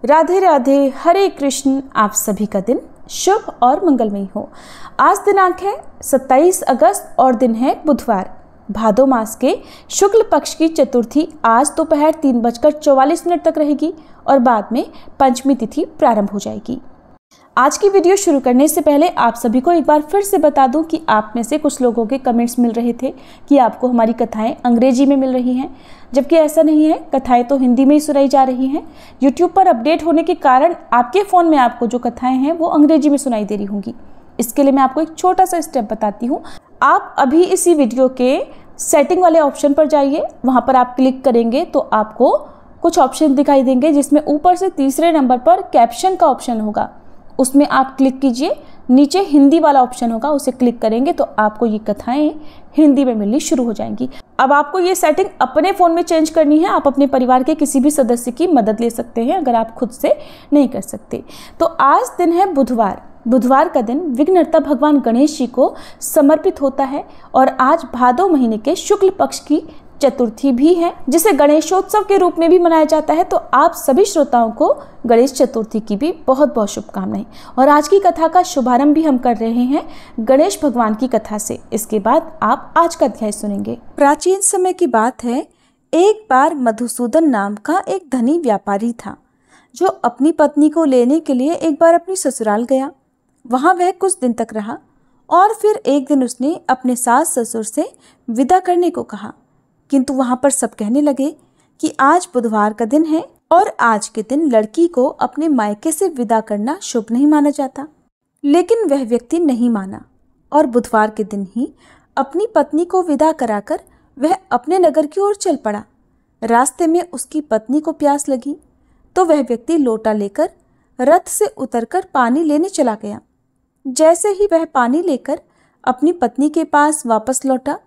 राधे राधे, हरे कृष्ण। आप सभी का दिन शुभ और मंगलमय हो। आज दिनांक है 27 अगस्त और दिन है बुधवार। भादो मास के शुक्ल पक्ष की चतुर्थी आज दोपहर 3:44 तक रहेगी और बाद में पंचमी तिथि प्रारंभ हो जाएगी। आज की वीडियो शुरू करने से पहले आप सभी को एक बार फिर से बता दूं कि आप में से कुछ लोगों के कमेंट्स मिल रहे थे कि आपको हमारी कथाएं अंग्रेजी में मिल रही हैं, जबकि ऐसा नहीं है। कथाएं तो हिंदी में ही सुनाई जा रही हैं। यूट्यूब पर अपडेट होने के कारण आपके फ़ोन में आपको जो कथाएं हैं वो अंग्रेजी में सुनाई दे रही होंगी। इसके लिए मैं आपको एक छोटा सा स्टेप बताती हूँ। आप अभी इसी वीडियो के सेटिंग वाले ऑप्शन पर जाइए। वहाँ पर आप क्लिक करेंगे तो आपको कुछ ऑप्शन दिखाई देंगे, जिसमें ऊपर से तीसरे नंबर पर कैप्शन का ऑप्शन होगा। उसमें आप क्लिक कीजिए। नीचे हिंदी वाला ऑप्शन होगा, उसे क्लिक करेंगे तो आपको ये कथाएं हिंदी में मिलनी शुरू हो जाएंगी। अब आपको ये सेटिंग अपने फ़ोन में चेंज करनी है। आप अपने परिवार के किसी भी सदस्य की मदद ले सकते हैं अगर आप खुद से नहीं कर सकते। तो आज दिन है बुधवार। बुधवार का दिन विघ्नहर्ता भगवान गणेश जी को समर्पित होता है और आज भादो महीने के शुक्ल पक्ष की चतुर्थी भी है, जिसे गणेशोत्सव के रूप में भी मनाया जाता है। तो आप सभी श्रोताओं को गणेश चतुर्थी की भी बहुत बहुत शुभकामनाएं। और आज की कथा का शुभारंभ भी हम कर रहे हैं गणेश भगवान की कथा से। इसके बाद आप आज का अध्याय सुनेंगे। प्राचीन समय की बात है। एक बार मधुसूदन नाम का एक धनी व्यापारी था, जो अपनी पत्नी को लेने के लिए एक बार अपनी ससुराल गया। वहाँ वह कुछ दिन तक रहा और फिर एक दिन उसने अपने सास ससुर से विदा करने को कहा, किंतु वहाँ पर सब कहने लगे कि आज बुधवार का दिन है और आज के दिन लड़की को अपने मायके से विदा करना शुभ नहीं माना जाता। लेकिन वह व्यक्ति नहीं माना और बुधवार के दिन ही अपनी पत्नी को विदा कराकर वह अपने नगर की ओर चल पड़ा। रास्ते में उसकी पत्नी को प्यास लगी तो वह व्यक्ति लोटा लेकर रथ से उतरकर पानी लेने चला गया। जैसे ही वह पानी लेकर अपनी पत्नी के पास वापस लौटा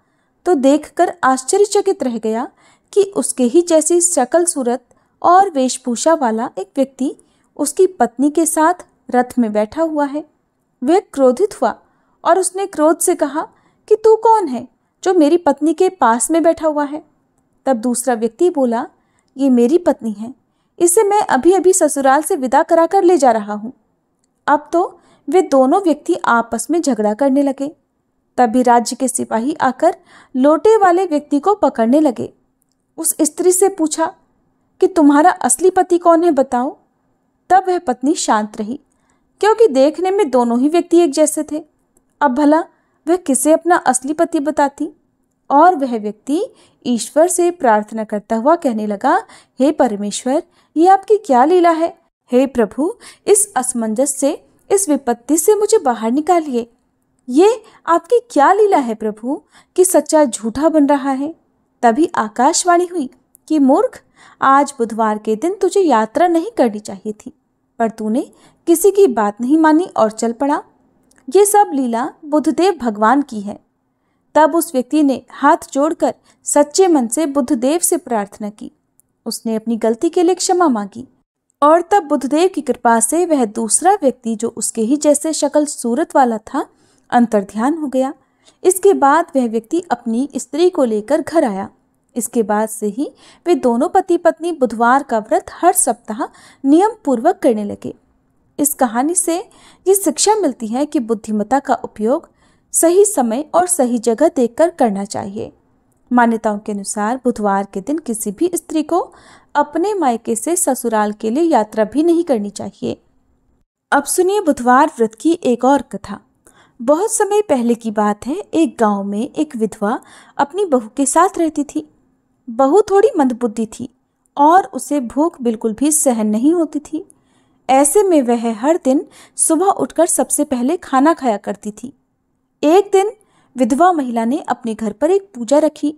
तो देखकर आश्चर्यचकित रह गया कि उसके ही जैसी शक्ल सूरत और वेशभूषा वाला एक व्यक्ति उसकी पत्नी के साथ रथ में बैठा हुआ है। वह क्रोधित हुआ और उसने क्रोध से कहा कि तू कौन है जो मेरी पत्नी के पास में बैठा हुआ है। तब दूसरा व्यक्ति बोला, ये मेरी पत्नी है, इसे मैं अभी अभी ससुराल से विदा कराकर ले जा रहा हूँ। अब तो वे दोनों व्यक्ति आपस में झगड़ा करने लगे। तभी राज्य के सिपाही आकर लोटे वाले व्यक्ति को पकड़ने लगे। उस स्त्री से पूछा कि तुम्हारा असली पति कौन है, बताओ। तब वह पत्नी शांत रही, क्योंकि देखने में दोनों ही व्यक्ति एक जैसे थे। अब भला वह किसे अपना असली पति बताती। और वह व्यक्ति ईश्वर से प्रार्थना करता हुआ कहने लगा, हे परमेश्वर, ये आपकी क्या लीला है। हे प्रभु, इस असमंजस से, इस विपत्ति से मुझे बाहर निकालिए। ये आपकी क्या लीला है प्रभु कि सच्चा झूठा बन रहा है। तभी आकाशवाणी हुई कि मूर्ख, आज बुधवार के दिन तुझे यात्रा नहीं करनी चाहिए थी, पर तूने किसी की बात नहीं मानी और चल पड़ा। ये सब लीला बुद्धदेव भगवान की है। तब उस व्यक्ति ने हाथ जोड़कर सच्चे मन से बुद्धदेव से प्रार्थना की। उसने अपनी गलती के लिए क्षमा मांगी और तब बुद्धदेव की कृपा से वह दूसरा व्यक्ति, जो उसके ही जैसे शक्ल सूरत वाला था, अंतर्ध्यान हो गया। इसके बाद वह व्यक्ति अपनी स्त्री को लेकर घर आया। इसके बाद से ही वे दोनों पति पत्नी बुधवार का व्रत हर सप्ताह नियम पूर्वक करने लगे। इस कहानी से ये शिक्षा मिलती है कि बुद्धिमत्ता का उपयोग सही समय और सही जगह देखकर करना चाहिए। मान्यताओं के अनुसार बुधवार के दिन किसी भी स्त्री को अपने मायके से ससुराल के लिए यात्रा भी नहीं करनी चाहिए। अब सुनिए बुधवार व्रत की एक और कथा। बहुत समय पहले की बात है। एक गांव में एक विधवा अपनी बहू के साथ रहती थी। बहू थोड़ी मंदबुद्धि थी और उसे भूख बिल्कुल भी सहन नहीं होती थी। ऐसे में वह हर दिन सुबह उठकर सबसे पहले खाना खाया करती थी। एक दिन विधवा महिला ने अपने घर पर एक पूजा रखी,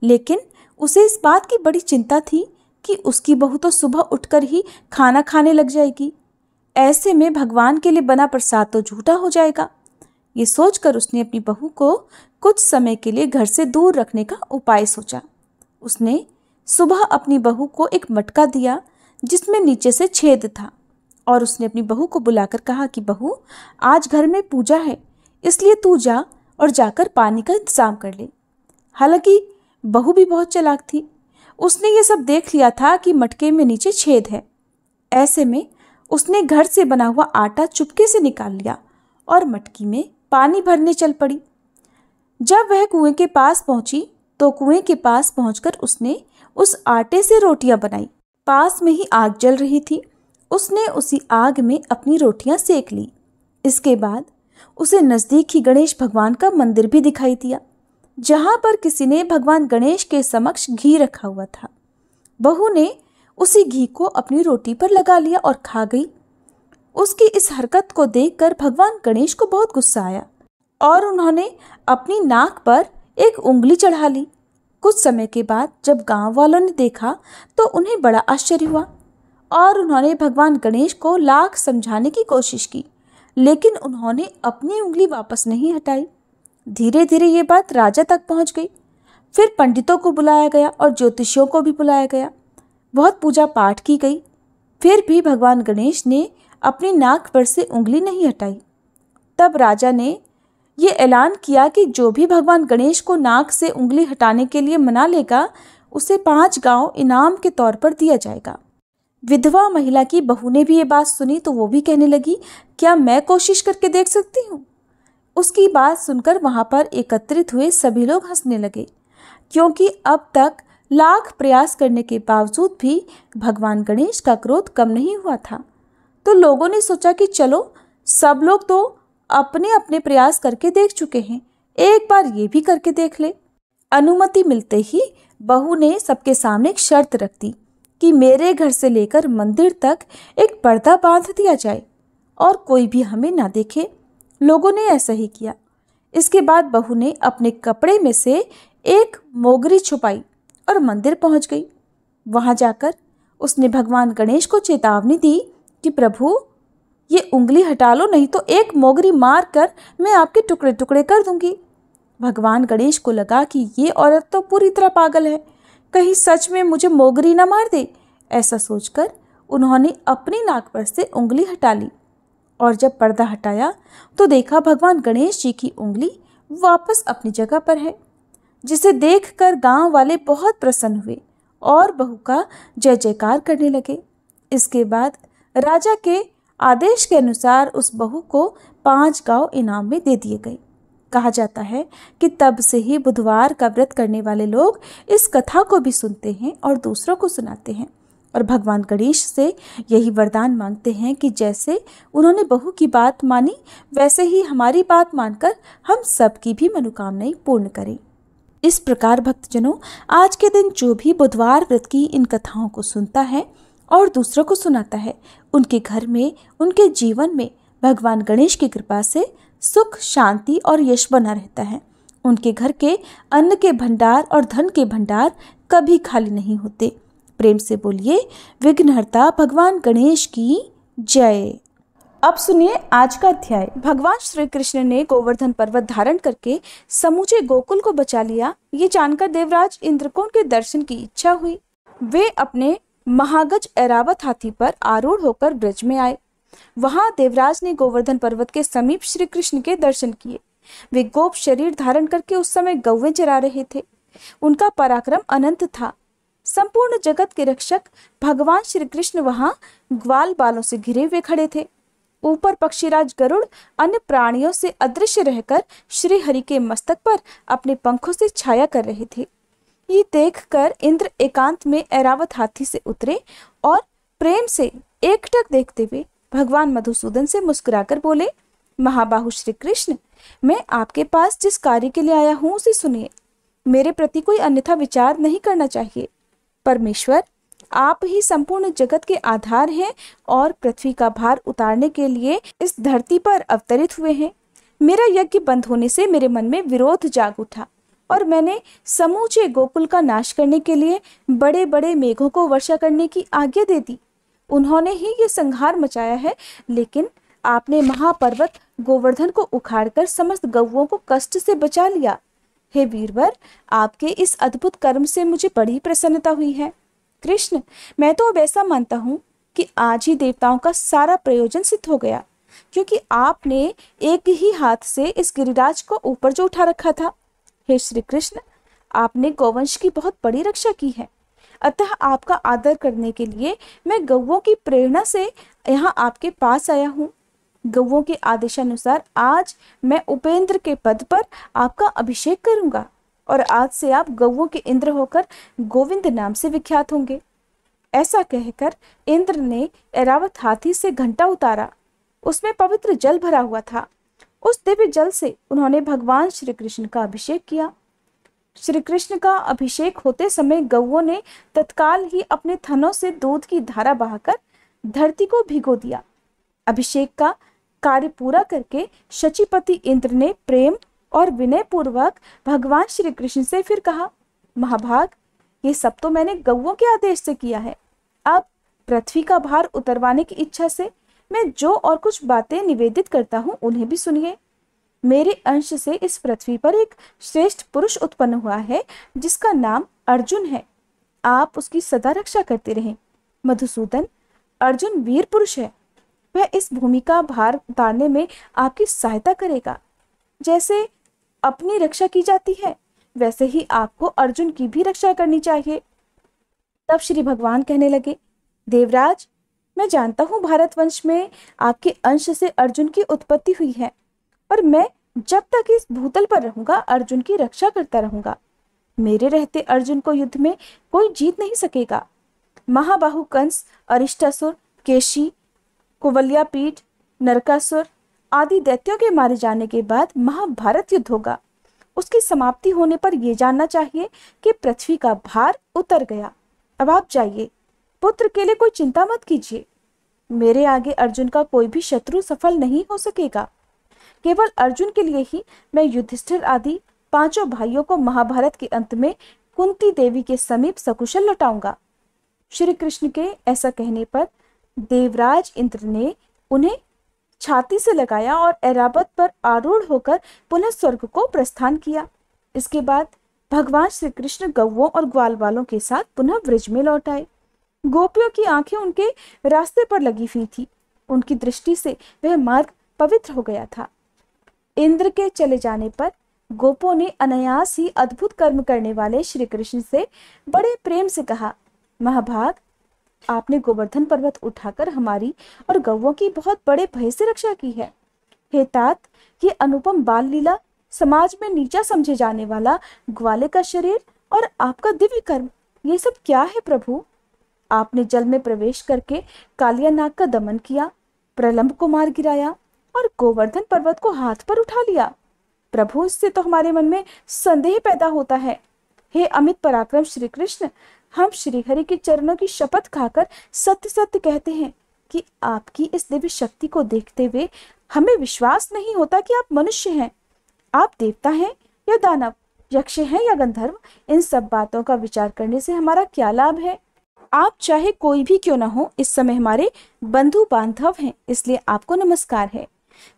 लेकिन उसे इस बात की बड़ी चिंता थी कि उसकी बहू तो सुबह उठकर ही खाना खाने लग जाएगी। ऐसे में भगवान के लिए बना प्रसाद तो झूठा हो जाएगा। ये सोचकर उसने अपनी बहू को कुछ समय के लिए घर से दूर रखने का उपाय सोचा। उसने सुबह अपनी बहू को एक मटका दिया जिसमें नीचे से छेद था और उसने अपनी बहू को बुलाकर कहा कि बहू, आज घर में पूजा है, इसलिए तू जा और जाकर पानी का इंतजाम कर ले। हालांकि बहू भी बहुत चालाक थी। उसने ये सब देख लिया था कि मटके में नीचे छेद है। ऐसे में उसने घर से बना हुआ आटा चुपके से निकाल लिया और मटकी में पानी भरने चल पड़ी। जब वह कुएं के पास पहुंची तो कुएं के पास पहुंचकर उसने उस आटे से रोटियां बनाई। पास में ही आग जल रही थी। उसने उसी आग में अपनी रोटियां सेक ली। इसके बाद उसे नजदीक ही गणेश भगवान का मंदिर भी दिखाई दिया, जहां पर किसी ने भगवान गणेश के समक्ष घी रखा हुआ था। बहू ने उसी घी को अपनी रोटी पर लगा लिया और खा गई। उसकी इस हरकत को देखकर भगवान गणेश को बहुत गुस्सा आया और उन्होंने अपनी नाक पर एक उंगली चढ़ा ली। कुछ समय के बाद जब गांव वालों ने देखा तो उन्हें बड़ा आश्चर्य हुआ और उन्होंने भगवान गणेश को लाख समझाने की कोशिश की, लेकिन उन्होंने अपनी उंगली वापस नहीं हटाई। धीरे धीरे ये बात राजा तक पहुंच गई। फिर पंडितों को बुलाया गया और ज्योतिषियों को भी बुलाया गया। बहुत पूजा पाठ की गई, फिर भी भगवान गणेश ने अपनी नाक पर से उंगली नहीं हटाई। तब राजा ने ये ऐलान किया कि जो भी भगवान गणेश को नाक से उंगली हटाने के लिए मना लेगा उसे 5 गांव इनाम के तौर पर दिया जाएगा। विधवा महिला की बहू ने भी ये बात सुनी तो वो भी कहने लगी, क्या मैं कोशिश करके देख सकती हूँ? उसकी बात सुनकर वहां पर एकत्रित हुए सभी लोग हंसने लगे, क्योंकि अब तक लाख प्रयास करने के बावजूद भी भगवान गणेश का क्रोध कम नहीं हुआ था। तो लोगों ने सोचा कि चलो, सब लोग तो अपने अपने प्रयास करके देख चुके हैं, एक बार ये भी करके देख ले। अनुमति मिलते ही बहू ने सबके सामने एक शर्त रख दी कि मेरे घर से लेकर मंदिर तक एक पर्दा बांध दिया जाए और कोई भी हमें ना देखे। लोगों ने ऐसा ही किया। इसके बाद बहू ने अपने कपड़े में से एक मोगरी छुपाई और मंदिर पहुंच गई। वहां जाकर उसने भगवान गणेश को चेतावनी दी कि प्रभु, ये उंगली हटा लो, नहीं तो एक मोगरी मार कर मैं आपके टुकड़े टुकड़े कर दूंगी। भगवान गणेश को लगा कि ये औरत तो पूरी तरह पागल है, कहीं सच में मुझे मोगरी ना मार दे। ऐसा सोचकर उन्होंने अपनी नाक पर से उंगली हटा ली और जब पर्दा हटाया तो देखा भगवान गणेश जी की उंगली वापस अपनी जगह पर है, जिसे देखकर गांव वाले बहुत प्रसन्न हुए और बहू का जय जयकार करने लगे। इसके बाद राजा के आदेश के अनुसार उस बहू को 5 गांव इनाम में दे दिए गए। कहा जाता है कि तब से ही बुधवार का व्रत करने वाले लोग इस कथा को भी सुनते हैं और दूसरों को सुनाते हैं और भगवान गणेश से यही वरदान मांगते हैं कि जैसे उन्होंने बहू की बात मानी वैसे ही हमारी बात मानकर हम सबकी भी मनोकामनाएं पूर्ण करें। इस प्रकार भक्तजनों, आज के दिन जो भी बुधवार व्रत की इन कथाओं को सुनता है और दूसरों को सुनाता है, उनके घर में, उनके जीवन में भगवान गणेश की कृपा से सुख, शांति और यश बना रहता है। उनके घर के अन्न के भंडार और धन के भंडार कभी खाली नहीं होते। प्रेम से बोलिए विघ्नहर्ता भगवान गणेश की जय। अब सुनिए आज का अध्याय। भगवान श्री कृष्ण ने गोवर्धन पर्वत धारण करके समूचे गोकुल को बचा लिया। ये जानकर देवराज इंद्रकोण के दर्शन की इच्छा हुई। वे अपने महागज ऐरावत हाथी पर आरूढ़ होकर ब्रज में आए। वहां देवराज ने गोवर्धन पर्वत के समीप श्री कृष्ण के दर्शन किए। वे गोप शरीर धारण करके उस समय गौवें चरा रहे थे। उनका पराक्रम अनंत था। संपूर्ण जगत के रक्षक भगवान श्री कृष्ण वहां ग्वाल बालों से घिरे हुए खड़े थे। ऊपर पक्षीराज गरुड़ अन्य प्राणियों से अदृश्य रहकर श्री हरि के मस्तक पर अपने पंखों से छाया कर रहे थे। ये देखकर इंद्र एकांत में ऐरावत हाथी से उतरे और प्रेम से एकटक देखते हुए भगवान मधुसूदन से मुस्कुराकर बोले, महाबाहु श्री कृष्ण, मैं आपके पास जिस कार्य के लिए आया हूं उसे सुनिए। मेरे प्रति कोई अन्यथा विचार नहीं करना चाहिए। परमेश्वर, आप ही संपूर्ण जगत के आधार हैं और पृथ्वी का भार उतारने के लिए इस धरती पर अवतरित हुए हैं। मेरा यज्ञ बंद होने से मेरे मन में विरोध जाग उठा और मैंने समूचे गोकुल का नाश करने के लिए बड़े बड़े मेघों को वर्षा करने की आज्ञा दे दी। उन्होंने ही ये संहार मचाया है, लेकिन आपने महापर्वत गोवर्धन को उखाड़कर समस्त गौओं को कष्ट से बचा लिया। हे वीरवर, आपके इस अद्भुत कर्म से मुझे बड़ी प्रसन्नता हुई है। कृष्ण, मैं तो अब ऐसा मानता हूँ कि आज ही देवताओं का सारा प्रयोजन सिद्ध हो गया, क्योंकि आपने एक ही हाथ से इस गिरिराज को ऊपर जो उठा रखा था। हे श्री कृष्ण, आपने गौवंश की बहुत बड़ी रक्षा की है। अतः आपका आदर करने के लिए मैं गौओं की प्रेरणा से यहाँ आपके पास आया हूँ। गौओं के आदेशानुसार आज मैं उपेंद्र के पद पर आपका अभिषेक करूंगा और आज से आप गौओं के इंद्र होकर गोविंद नाम से विख्यात होंगे। ऐसा कहकर इंद्र ने ऐरावत हाथी से घंटा उतारा। उसमें पवित्र जल भरा हुआ था। उस दिव्य जल से उन्होंने भगवान श्री कृष्ण का अभिषेक किया। श्री कृष्ण का अभिषेक होते समय गौओं ने तत्काल ही अपने थनों से दूध की धारा बहाकर धरती को भिगो दिया। अभिषेक का कार्य पूरा करके शचीपति इंद्र ने प्रेम और विनय पूर्वक भगवान श्री कृष्ण से फिर कहा, महाभाग, ये सब तो मैंने गौओं के आदेश से किया है। अब पृथ्वी का भार उतरवाने की इच्छा से मैं जो और कुछ बातें निवेदित करता हूँ उन्हें भी सुनिए। मेरे अंश से इस पृथ्वी पर एक श्रेष्ठ पुरुष उत्पन्न हुआ है जिसका नाम अर्जुन है। आप उसकी सदा रक्षा करते रहें। मधुसूदन, अर्जुन वीर पुरुष है। वह इस भूमि का भार उतारने में आपकी सहायता करेगा। जैसे अपनी रक्षा की जाती है वैसे ही आपको अर्जुन की भी रक्षा करनी चाहिए। तब श्री भगवान कहने लगे, देवराज, मैं जानता हूँ भारतवंश में आपके अंश से अर्जुन की उत्पत्ति हुई है और मैं जब तक इस भूतल पर रहूंगा अर्जुन की रक्षा करता रहूंगा। मेरे रहते अर्जुन को युद्ध में कोई जीत नहीं सकेगा। महाबाहु कंस, अरिष्टासुर, केशी, कुवल्यापीठ, नरकासुर आदि दैत्यों के मारे जाने के बाद महाभारत युद्ध होगा। उसकी समाप्ति होने पर यह जानना चाहिए कि पृथ्वी का भार उतर गया। अब आप जाइए। पुत्र के लिए कोई चिंता मत कीजिए। मेरे आगे अर्जुन का कोई भी शत्रु सफल नहीं हो सकेगा। केवल अर्जुन के लिए ही मैं युधिष्ठिर आदि 5 भाइयों को महाभारत के अंत में कुंती देवी के समीप सकुशल लौटाऊंगा। श्री कृष्ण के ऐसा कहने पर देवराज इंद्र ने उन्हें छाती से लगाया और ऐरावत पर आरूढ़ होकर पुनः स्वर्ग को प्रस्थान किया। इसके बाद भगवान श्री कृष्ण गौओं और ग्वाल वालों के साथ पुनः ब्रज में लौट आए। गोपियों की आंखें उनके रास्ते पर लगी हुई थी। उनकी दृष्टि से वह मार्ग पवित्र हो गया था। इंद्र के चले जाने पर गोपों ने अनायास ही अद्भुत कर्म करने वाले श्री कृष्ण से बड़े प्रेम से कहा, महाभाग, आपने गोवर्धन पर्वत उठाकर हमारी और गौओं की बहुत बड़े भय से रक्षा की है। हे तात, ये अनुपम बाल लीला, समाज में नीचा समझे जाने वाला ग्वाले का शरीर और आपका दिव्य कर्म, ये सब क्या है प्रभु? आपने जल में प्रवेश करके कालिया नाग का दमन किया, प्रलंब को मार गिराया और गोवर्धन पर्वत को हाथ पर उठा लिया। प्रभु, इससे तो हमारे मन में संदेह पैदा होता है। हे अमित पराक्रम श्री कृष्ण, हम श्री हरि के चरणों की शपथ खाकर सत्य सत्य कहते हैं कि आपकी इस दिव्य शक्ति को देखते हुए हमें विश्वास नहीं होता कि आप मनुष्य हैं। आप देवता हैं या दानव, यक्ष हैं या गंधर्व, इन सब बातों का विचार करने से हमारा क्या लाभ है? आप चाहे कोई भी क्यों ना हो, इस समय हमारे बंधु बांधव हैं, इसलिए आपको नमस्कार है।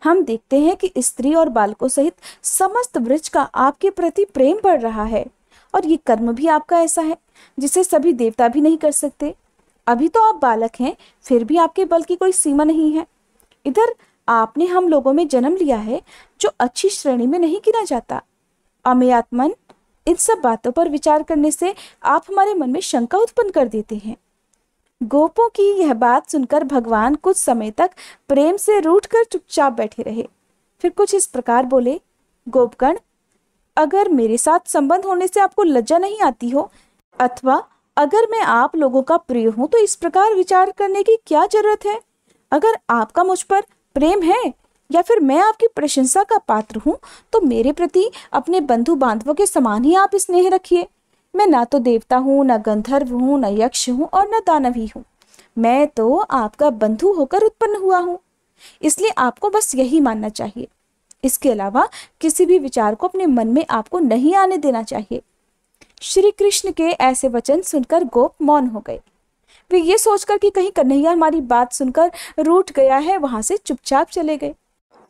हम देखते हैं कि स्त्री और बालकों सहित समस्त वृक्ष का आपके प्रति प्रेम बढ़ रहा है और ये कर्म भी आपका ऐसा है जिसे सभी देवता भी नहीं कर सकते। अभी तो आप बालक हैं, फिर भी आपके बल की कोई सीमा नहीं है। इधर आपने हम लोगों में जन्म लिया है जो अच्छी श्रेणी में नहीं गिना जाता। अमेयात्मन, इन सब बातों पर विचार करने से आप हमारे मन में शंका उत्पन्न कर देते हैं। गोपों की यह बात सुनकर भगवान कुछ समय तक प्रेम से रूठकर चुपचाप बैठे रहे। फिर कुछ इस प्रकार बोले, गोपगण, अगर मेरे साथ संबंध होने से आपको लज्जा नहीं आती हो अथवा अगर मैं आप लोगों का प्रिय हूं तो इस प्रकार विचार करने की क्या जरूरत है? अगर आपका मुझ पर प्रेम है या फिर मैं आपकी प्रशंसा का पात्र हूं तो मेरे प्रति अपने बंधु बांधवों के समान ही आप स्नेह रखिए। मैं ना तो देवता हूँ, न गंधर्व हूँ, न यक्ष हूँ और न दानव ही हूँ। मैं तो आपका बंधु होकर उत्पन्न हुआ हूँ, इसलिए आपको बस यही मानना चाहिए। इसके अलावा किसी भी विचार को अपने मन में आपको नहीं आने देना चाहिए। श्री कृष्ण के ऐसे वचन सुनकर गोप मौन हो गए। वे ये सोचकर कि कहीं कन्हैया हमारी बात सुनकर रूठ गया है, वहां से चुपचाप चले गए।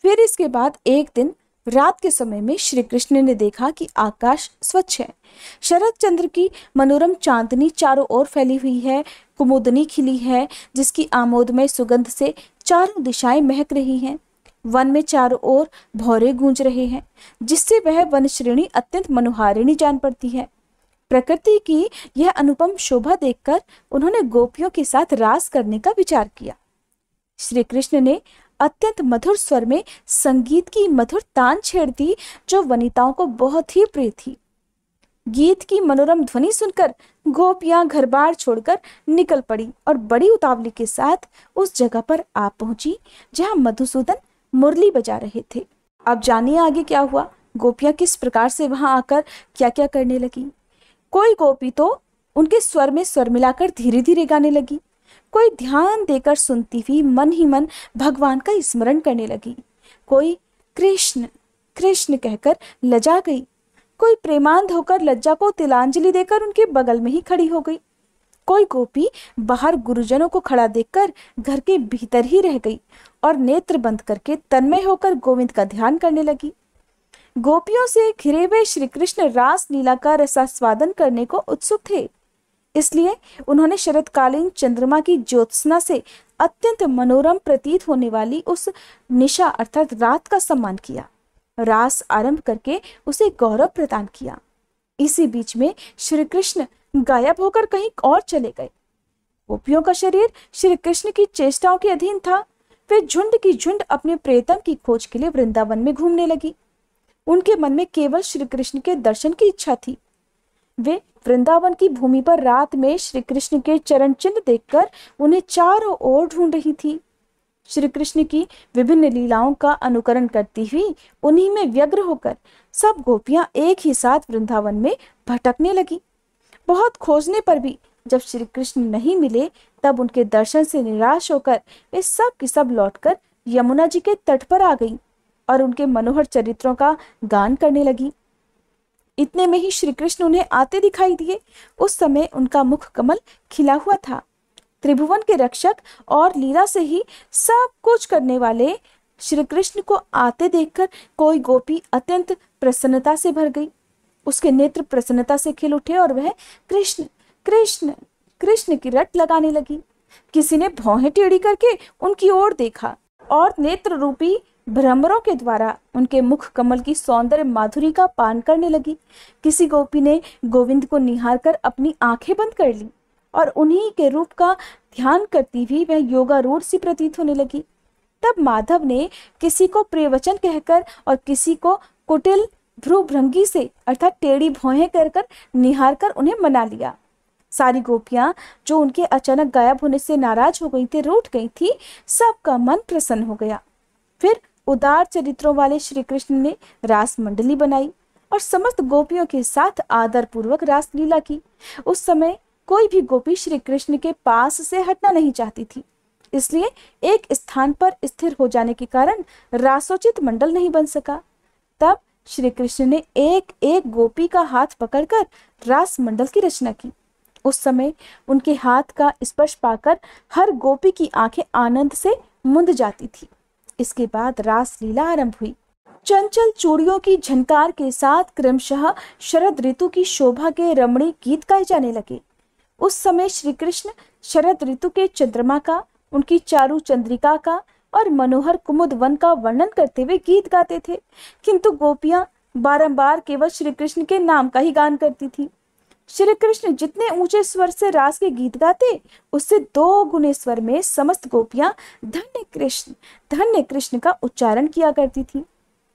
फिर इसके बाद एक दिन रात के समय में श्री कृष्ण ने देखा कि आकाश स्वच्छ है। शरद चंद्र की मनोरम चांदनी चारों ओर फैली हुई है। कुमुदनी खिली है जिसकी आमोदमय सुगंध से चारों दिशाएं महक रही हैं। वन में चारों ओर भौरे गूंज रहे हैं जिससे वह वन श्रेणी अत्यंत मनोहारिणी जान पड़ती है। प्रकृति की यह अनुपम शोभा देखकर उन्होंने गोपियों के साथ रास करने का विचार किया। श्री कृष्ण ने अत्यंत मधुर स्वर में संगीत की मधुर तान छेड़ दी, जो वनिताओं को बहुत ही प्रिय थी। गीत की मनोरम ध्वनि सुनकर गोपियां घर बार छोड़कर निकल पड़ी और बड़ी उतावली के साथ उस जगह पर आ पहुंची जहां मधुसूदन मुरली बजा रहे थे। अब जानिए आगे क्या हुआ। गोपियां किस प्रकार से वहां आकर क्या क्या करने लगी। कोई गोपी तो उनके स्वर में स्वर मिलाकर धीरे धीरे गाने लगी, कोई ध्यान देकर सुनती हुई मन ही मन भगवान का स्मरण करने लगी, कोई कृष्ण कृष्ण कहकर लजा गई, कोई प्रेमांध होकर लज्जा को तिलांजलि देकर उनके बगल में ही खड़ी हो गई, कोई गोपी बाहर गुरुजनों को खड़ा देखकर घर के भीतर ही रह गई और नेत्र बंद करके तन्मय होकर गोविंद का ध्यान करने लगी। गोपियों से घिरे हुए श्री कृष्ण रास लीला का रसास्वादन करने को उत्सुक थे, इसलिए उन्होंने शरतकालीन चंद्रमा की ज्योत्सना से अत्यंत मनोरम प्रतीत होने वाली उस निशा अर्थात रात का सम्मान किया, रास आरंभ करके उसे गौरव प्रदान किया। इसी बीच में श्री कृष्ण गायब होकर कहीं और चले गए। गोपियों का शरीर श्री कृष्ण की चेष्टाओं के अधीन था। वे झुंड की झुंड अपने प्रियतम की खोज के लिए वृंदावन में घूमने लगी। उनके मन में केवल श्री कृष्ण के दर्शन की इच्छा थी। वे वृंदावन की भूमि पर रात में श्री कृष्ण के चरण चिन्ह देखकर उन्हें चारों ओर ढूंढ रही थी। श्री कृष्ण की विभिन्न लीलाओं का अनुकरण करती हुई उन्हीं में व्यग्र होकर सब गोपियां एक ही साथ वृंदावन में भटकने लगी। बहुत खोजने पर भी जब श्री कृष्ण नहीं मिले, तब उनके दर्शन से निराश होकर वे सब की सब लौटकर यमुना जी के तट पर आ गईं और उनके मनोहर चरित्रों का गान करने लगी। इतने में ही श्री कृष्ण उन्हें आते दिखाई दिए। उस समय उनका मुख कमल खिला हुआ था। त्रिभुवन के रक्षक और लीला से ही सब कुछ करने वाले श्री कृष्ण को आते देखकर कोई गोपी अत्यंत प्रसन्नता से भर गई। उसके नेत्र प्रसन्नता से खिल उठे और वह कृष्ण कृष्ण कृष्ण की रट लगाने लगी। किसी ने भौहें टेढ़ी करके उनकी ओर देखा और नेत्र रूपी भ्रमरों के द्वारा उनके मुख कमल की सौंदर्य माधुरी का पान करने लगी। किसी गोपी ने गोविंद को निहार कर अपनी आंखें बंद कर ली और उन्हीं के रूप का ध्यान करती हुई वह योगारूढ़ सी प्रतीत होने लगी। तब माधव ने किसी को प्रियवचन कहकर और किसी को कुटिल भ्रूभृंगी से अर्थात टेढ़ी भौहें कर निहार कर उन्हें मना लिया। सारी गोपियां जो उनके अचानक गायब होने से नाराज हो गई थी, रूठ गई थी, सबका मन प्रसन्न हो गया। फिर उदार चरित्रों वाले श्री कृष्ण ने रास मंडली बनाई और समस्त गोपियों के साथ आदर पूर्वक रास लीला की। उस समय कोई भी गोपी श्री कृष्ण के पास से हटना नहीं चाहती थी, इसलिए एक स्थान पर स्थिर हो जाने के कारण रासोचित मंडल नहीं बन सका। तब श्री कृष्ण ने एक एक गोपी का हाथ पकड़कर रास मंडल की रचना की। उस समय उनके हाथ का स्पर्श पाकर हर गोपी की आंखें आनंद से मुंद जाती थी। इसके बाद रास लीला आरंभ हुई। चंचल चूड़ियों की झनकार के साथ क्रमशः शरद ऋतु की शोभा के रमणीय गीत गाए जाने लगे। उस समय श्री कृष्ण शरद ऋतु के चंद्रमा का, उनकी चारु चंद्रिका का और मनोहर कुमुद वन का वर्णन करते हुए गीत गाते थे, किंतु गोपियां बारंबार केवल श्री कृष्ण के नाम का ही गान करती थी। श्री कृष्ण जितने ऊंचे स्वर से रास के गीत गाते, उससे 2 गुने स्वर में समस्त गोपियां धन्य कृष्ण का उच्चारण किया करती थी।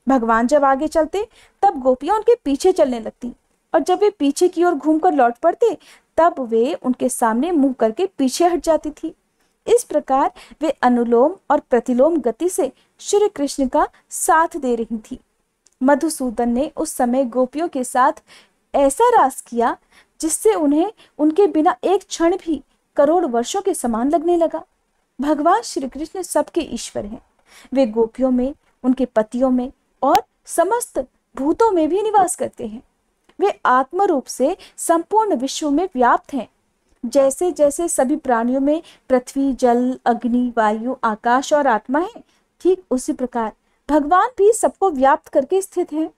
भगवान जब आगे चलते तब गोपियां उनके पीछे चलने लगती और जब वे पीछे की ओर घूमकर लौट पड़ते तब वे उनके सामने मुंह करके पीछे हट जाती थी। इस प्रकार वे अनुलोम और प्रतिलोम गति से श्री कृष्ण का साथ दे रही थी। मधुसूदन ने उस समय गोपियों के साथ ऐसा रास किया जिससे उन्हें उनके बिना एक क्षण भी करोड़ वर्षों के समान लगने लगा। भगवान श्री कृष्ण सबके ईश्वर हैं। वे गोपियों में, उनके पतियों में और समस्त भूतों में भी निवास करते हैं। वे आत्म रूप से संपूर्ण विश्व में व्याप्त हैं। जैसे जैसे सभी प्राणियों में पृथ्वी, जल, अग्नि, वायु, आकाश और आत्मा है, ठीक उसी प्रकार भगवान भी सबको व्याप्त करके स्थित है।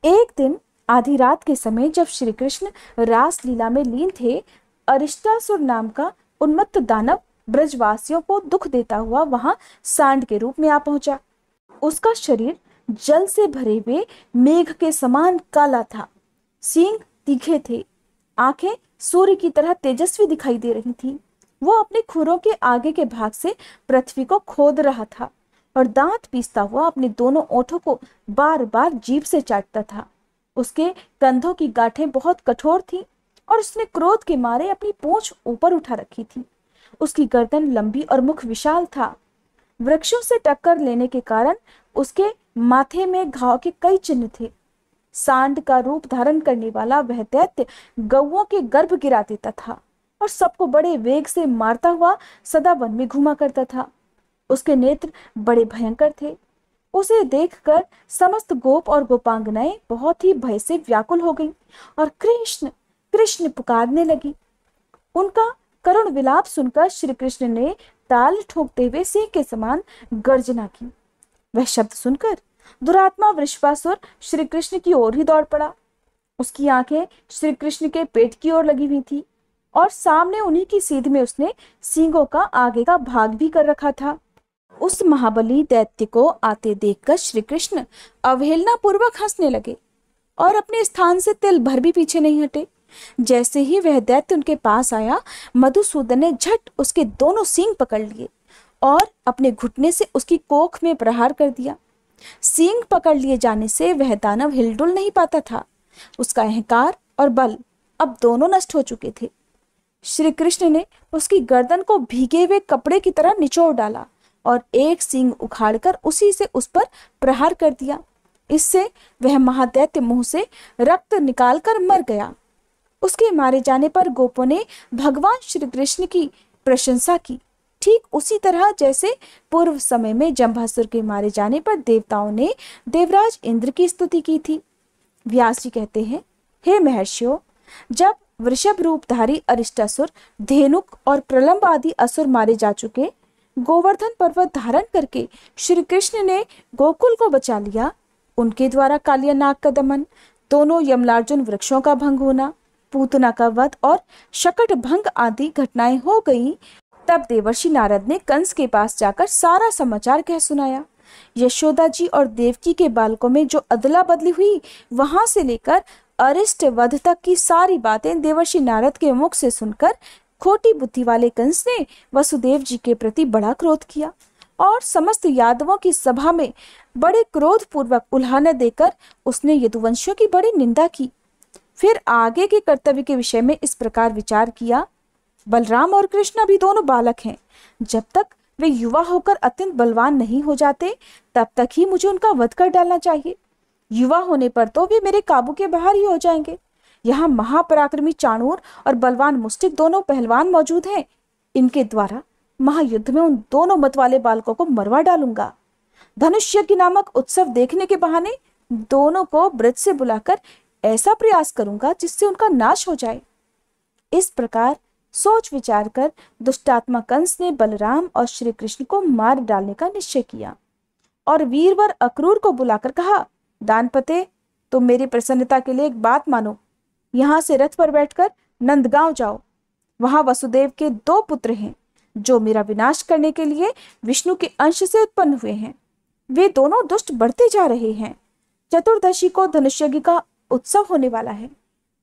एक दिन आधी रात के समय जब श्री कृष्ण रास लीला में लीन थे, अरिष्टासुर नाम का उन्मत्त दानव ब्रजवासियों को दुख देता हुआ वहां सांड के रूप में आ पहुंचा। उसका शरीर जल से भरे हुए मेघ के समान काला था। सींग तीखे थे, आंखें सूर्य की तरह तेजस्वी दिखाई दे रही थीं। वो अपने खुरों के आगे के भाग से पृथ्वी को खोद रहा था और दांत पीसता हुआ अपने दोनों ओठों को बार बार जीभ से चाटता था। उसके कंधों की गांठें बहुत कठोर थीं और उसने क्रोध के मारे अपनी पूंछ ऊपर उठा रखी थी। उसकी गर्दन लंबी और मुख विशाल था। वृक्षों से टक्कर लेने के कारण उसके माथे में घाव के कई चिन्ह थे। सांड का रूप धारण करने वाला वह दैत्य गौओं के गर्भ गिरा देता था और सबको बड़े वेग से मारता हुआ सदा वन में घूमा करता था। उसके नेत्र बड़े भयंकर थे। उसे देखकर समस्त गोप और गोपांगनाएं बहुत ही भय से व्याकुल हो गईं और कृष्ण कृष्ण पुकारने लगी। उनका करुण विलाप सुनकर श्री कृष्ण ने ताल ठोकते हुए सिंह के समान गर्जना की। वह शब्द सुनकर दुरात्मा वृषभासुर श्री कृष्ण की ओर ही दौड़ पड़ा। उसकी आंखें श्री कृष्ण के पेट की ओर लगी हुई थी और सामने उन्हीं की सीध में उसने सींगों का आगे का भाग भी कर रखा था। उस महाबली दैत्य को आते देखकर श्री कृष्ण अवहेलना पूर्वक हंसने लगे और अपने स्थान से तिल भर भी पीछे नहीं हटे। जैसे ही वह दैत्य उनके पास आया, मधुसूदन ने झट उसके दोनों सींग पकड़ लिए और अपने घुटने से उसकी कोख में प्रहार कर दिया। सींग पकड़ लिए जाने से वह दानव हिलडुल नहीं पाता था। उसका अहंकार और बल अब दोनों नष्ट हो चुके थे। श्री कृष्ण ने उसकी गर्दन को भीगे हुए कपड़े की तरह निचोड़ डाला और एक सींग उखाड़कर उसी से उस पर प्रहार कर दिया। इससे वह महादैत्य मुंह से रक्त निकालकर मर गया। उसके मारे जाने पर गोपों ने भगवान श्री कृष्ण की प्रशंसा की, ठीक उसी तरह जैसे पूर्व समय में जंभासुर के मारे जाने पर देवताओं ने देवराज इंद्र की स्तुति की थी। व्यास जी कहते हैं, हे महर्षियों, जब वृषभ रूपधारी अरिष्टासुर, धेनुक और प्रलंब आदि असुर मारे जा चुके, गोवर्धन पर्वत धारण करके श्री कृष्ण ने गोकुल को बचा लिया, उनके द्वारा कालिया नाग का दमन, दोनों यमलार्जुन वृक्षों का भंग होना, पूतना का वध और शकट भंग आदि घटनाएं हो गई, तब देवर्षि नारद ने कंस के पास जाकर सारा समाचार कह सुनाया। यशोदा जी और देवकी के बालकों में जो अदला बदली हुई, वहां से लेकर अरिष्ट वध तक की सारी बातें देवर्षि नारद के मुख से सुनकर खोटी बुद्धि वाले कंस ने वसुदेव जी के प्रति बड़ा क्रोध किया और समस्त यादवों की सभा में बड़े क्रोध पूर्वक उल्हाना देकर उसने यदुवंशियों की बड़ी निंदा की। फिर आगे के कर्तव्य के विषय में इस प्रकार विचार किया, बलराम और कृष्ण अभी दोनों बालक हैं। जब तक वे युवा होकर अत्यंत बलवान नहीं हो जाते, तब तक ही मुझे उनका वध कर डालना चाहिए। युवा होने पर तो वे मेरे काबू के बाहर ही हो जाएंगे। यहाँ महापराक्रमी चाणूर और बलवान मुष्टिक दोनों पहलवान मौजूद हैं। इनके द्वारा महायुद्ध में उन दोनों मत वाले बालकों को मरवा डालूंगा। धनुष यज्ञ नामक उत्सव देखने के बहाने दोनों को ब्रज से बुलाकर ऐसा प्रयास करूंगा जिससे उनका नाश हो जाए। इस प्रकार सोच विचार कर दुष्टात्मा कंस ने बलराम और श्री कृष्ण को मार डालने का निश्चय किया और वीरवर अक्रूर को बुलाकर कहा, दानपते, तुम मेरी प्रसन्नता के लिए एक बात मानो। यहाँ से रथ पर बैठकर नंदगांव जाओ। वहां वसुदेव के 2 पुत्र हैं जो मेरा विनाश करने के लिए विष्णु के अंश से उत्पन्न हुए हैं। वे दोनों दुष्ट बढ़ते जा रहे हैं। चतुर्दशी को धनुष्यज्ञ का उत्सव होने वाला है।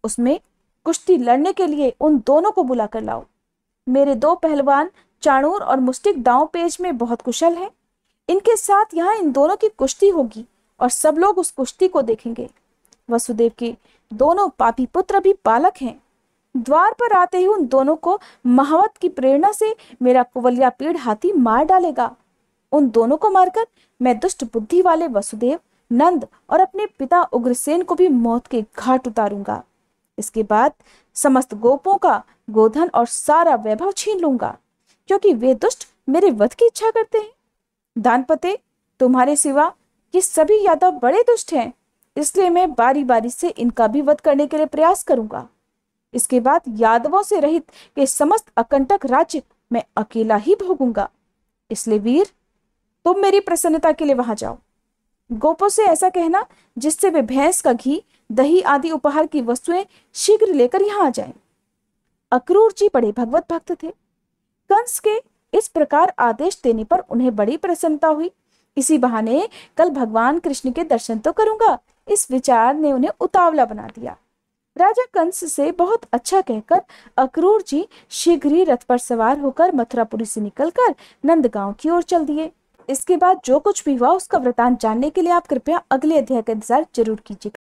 उसमें कुश्ती लड़ने के लिए उन दोनों को बुला कर लाओ। मेरे 2 पहलवान चाणूर और मुष्टिक दांव पेच में बहुत कुशल हैं। इनके साथ यहाँ इन दोनों की कुश्ती होगी और सब लोग उस कुश्ती को देखेंगे। वसुदेव के दोनों पापी पुत्र भी बालक हैं। द्वार पर आते ही उन दोनों को महावत की प्रेरणा से मेरा कुवलिया पीड़ हाथी मार डालेगा। उन दोनों को मारकर मैं दुष्ट बुद्धि वाले वसुदेव, नंद और अपने पिता उग्रसेन को भी मौत के घाट उतारूंगा। इसके बाद समस्त गोपों का गोधन और सारा वैभव छीन लूंगा, क्योंकि वे दुष्ट मेरे वध की इच्छा करते हैं। दानपते, तुम्हारे सिवा ये सभी यादव बड़े दुष्ट हैं, इसलिए मैं बारी बारी से इनका भी वध करने के लिए प्रयास करूंगा। इसके बाद यादवों से रहित के समस्त अकंटक राज्य मैं अकेला ही भोगूंगा। इसलिए वीर, तुम मेरी प्रसन्नता के लिए वहां जाओ। गोपों से ऐसा कहना जिससे वे भैंस का घी, दही आदि उपहार की वस्तुएं शीघ्र लेकर यहाँ आ जाएं। अक्रूर जी बड़े भगवत भक्त थे। कंस के इस प्रकार आदेश देने पर उन्हें बड़ी प्रसन्नता हुई। इसी बहाने कल भगवान कृष्ण के दर्शन तो करूंगा, इस विचार ने उन्हें उतावला बना दिया। राजा कंस से बहुत अच्छा कहकर अक्रूर जी शीघ्र ही रथ पर सवार होकर मथुरापुरी से निकलकर नंदगांव की ओर चल दिए। इसके बाद जो कुछ भी हुआ उसका वृतांत जानने के लिए आप कृपया अगले अध्याय का इंतजार जरूर कीजिएगा।